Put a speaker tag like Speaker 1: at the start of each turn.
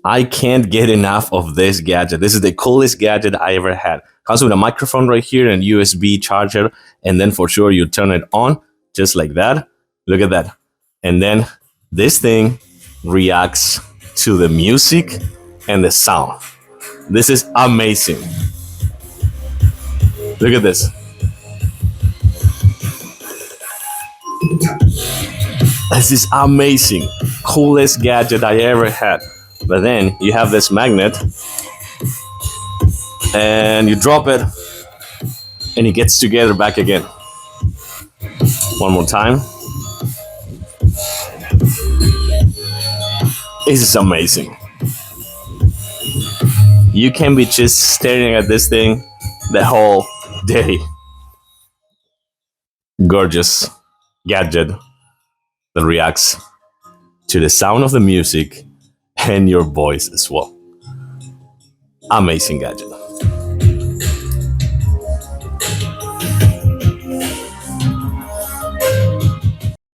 Speaker 1: I can't get enough of this gadget. This is the coolest gadget I ever had. Comes with a microphone right here and USB charger, and then for sure you turn it on just like that. Look at that. And then this thing reacts to the music and the sound. This is amazing. Look at this. This is amazing. Coolest gadget I ever had. But then you have this magnet and you drop it and it gets together back again. One more time. This is amazing. You can be just staring at this thing the whole day. Gorgeous gadget that reacts to the sound of the music and your voice as well. Amazing gadget.